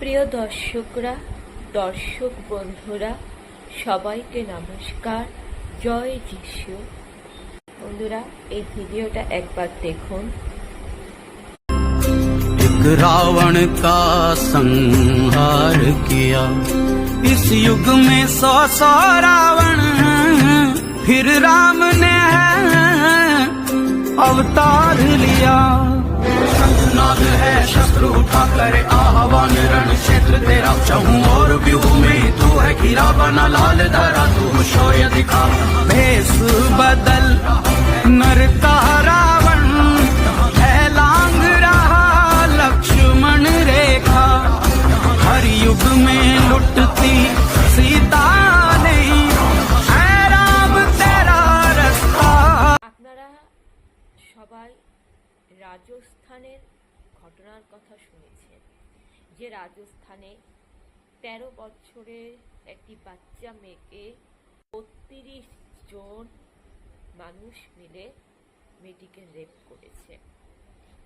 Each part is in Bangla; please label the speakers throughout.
Speaker 1: প্রিয় দর্শকরা, দর্শক বন্ধুরা, সবাইকে নমস্কার। জয় যিশু। বন্ধুরা, এই ভিডিওটা একবার দেখুন।
Speaker 2: रावण का संहार किया, इस युग में 100 रावण, फिर राम ने अवतार लिया। शंखनाद है शस्त्र उठा कर आह्वान, रण क्षेत्र तेरा चहूं और व्यूह में तू है घिरा बना लाल धरा, तू शौर्य दिखा भेष बदल नर का रावण, है लांग रहा लक्ष्मण रेखा। हर युग में लुटती सीता नहीं, है राम तेरा रास्ता।
Speaker 1: আপনারা সবাই রাজস্থানের ঘটনার কথা শুনেছেন, যে রাজস্থানে 13 বছরের একটি বাচ্চা মেয়েকে 32 জন মানুষ মিলে মেয়েটিকে রেপ করেছে।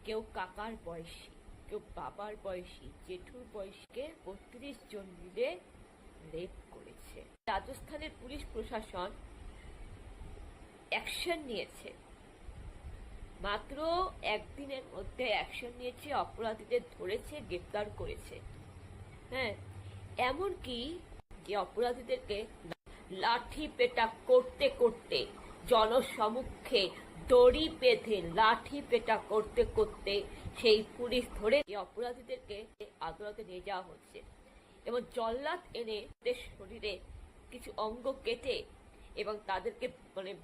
Speaker 1: কেউ কাকার বয়সী, কেউ বাবার বয়সী, জেঠুর বয়সীকে 32 জন মিলে রেপ করেছে। রাজস্থানের পুলিশ প্রশাসন অ্যাকশন নিয়েছে, মাত্র একদিনের মধ্যে অ্যাকশন নিয়েছে, অপরাধীদের ধরেছে, গ্রেপ্তার করেছে। হ্যাঁ, এমনকি যে অপরাধীদেরকে লাঠি পেটা করতে করতে, জনসমক্ষে দড়ি বেঁধে লাঠি পেটা করতে করতে সেই পুলিশ ধরে অপরাধীদেরকে আদালতে নিয়ে যাওয়া হচ্ছে, এবং জল্লাদ এনে শরীরে কিছু অঙ্গ কেটে এবং তাদেরকে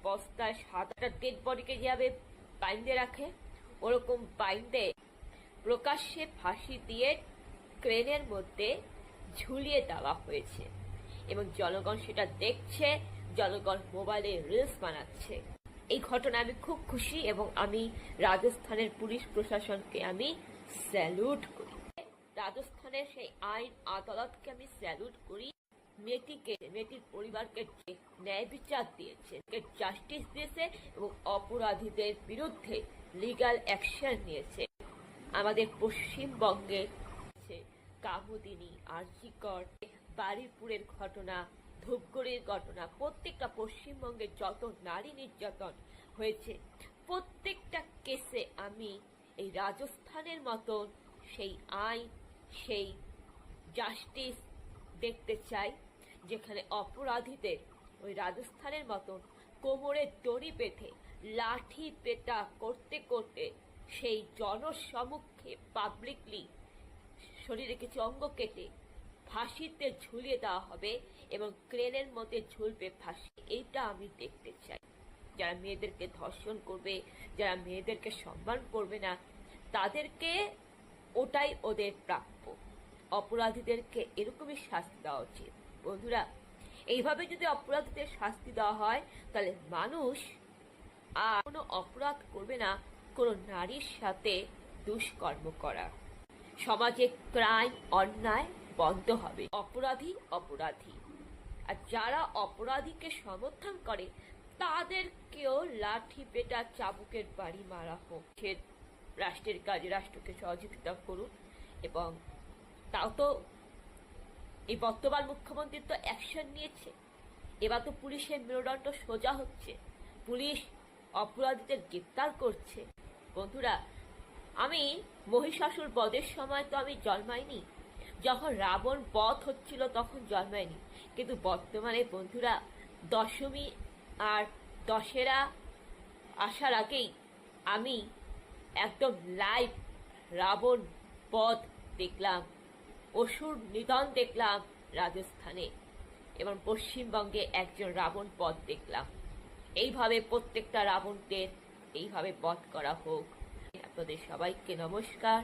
Speaker 1: বস্তায় সাদা ডেড বডিকে যেভাবে বাইন্ধে রাখে, ওরকম বাইন্ধে প্রকাশ্যে ফাঁসি দিয়ে ক্রেনের মধ্যে ঝুলিয়ে দেওয়া হয়েছে, এবং জনগণ সেটা দেখছে, জনগণ মোবাইলে রিলস বানাচ্ছে। এই ঘটনা আমি খুব খুশি, এবং আমি রাজস্থানের পুলিশ প্রশাসনকে আমি স্যালুট করি। রাজস্থানের সেই আইন আদালতকে আমি স্যালুট করি। মেয়েটির পরিবারকে ন্যায় বিচার দিয়েছে, জাস্টিস দিয়েছে, এবং অপরাধীদের বিরুদ্ধে লিগ্যাল অ্যাকশন নিয়েছে। আমাদের পশ্চিমবঙ্গে কামোদিনী, আরজিকর, বারুইপুরের ঘটনা, ধূপগুড়ির ঘটনা, প্রত্যেকটা পশ্চিমবঙ্গে যত নারী নির্যাতন হয়েছে, প্রত্যেকটা কেসে আমি এই রাজস্থানের মতন সেই আইন, সেই জাস্টিস দেখতে চাই, যেখানে অপরাধীদের ওই রাজস্থানের মতন কোমরে দড়ি বেঁধে লাঠি পেটা করতে করতে সেই জনসমক্ষে পাবলিকলি শরীরে কিছু অঙ্গ কেটে ফাঁসিতে ঝুলিয়ে দেওয়া হবে, এবং ক্রেনের মধ্যে ঝুলবে ফাঁসি। এইটা আমি দেখতে চাই। যারা মেয়েদেরকে ধর্ষণ করবে, যারা মেয়েদেরকে সম্মান করবে না, তাদেরকে ওটাই ওদের প্রাপ্য। অপরাধীদেরকে এরকমই শাস্তি দেওয়া উচিত। বন্ধুরা, এইভাবে যদি অপরাধীদের শাস্তি দেওয়া হয়, তাহলে মানুষ আর কোনো অপরাধ করবে না কোনো নারীর সাথে দুষ্কর্ম করা। সমাজে ক্রাইম, অন্যায় বন্ধ হবে। অপরাধী অপরাধী, আর যারা অপরাধীকে সমর্থন করে তাদেরকেও লাঠি পেটা চাবুকের বাড়ি মারা হোক। রাষ্ট্রের কাজে রাষ্ট্রকে সহযোগিতা করুন। এবং তাও তো এই বর্তমান মুখ্যমন্ত্রী তো অ্যাকশন নিয়েছে, এবার তো পুলিশের মেরুদণ্ড সোজা হচ্ছে, পুলিশ অপরাধীদের গ্রেপ্তার করছে। বন্ধুরা, আমি মহিষাসুর বধের সময় তো আমি জন্মাইনি, যখন রাবণ বধ হচ্ছিল তখন জন্মাইনি, কিন্তু বর্তমানে বন্ধুরা দশমী আর দশেরা আসার আগেই আমি একদম লাইভ রাবণ বধ দেখলাম, অসুর নিধন দেখলাম রাজস্থানে, এবং পশ্চিমবঙ্গে একজন রাবণ বধ দেখলাম। এইভাবে প্রত্যেকটা রাবণদের এইভাবে বধ করা হোক। আপনাদের সবাইকে নমস্কার।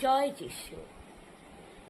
Speaker 1: জয় যিশু।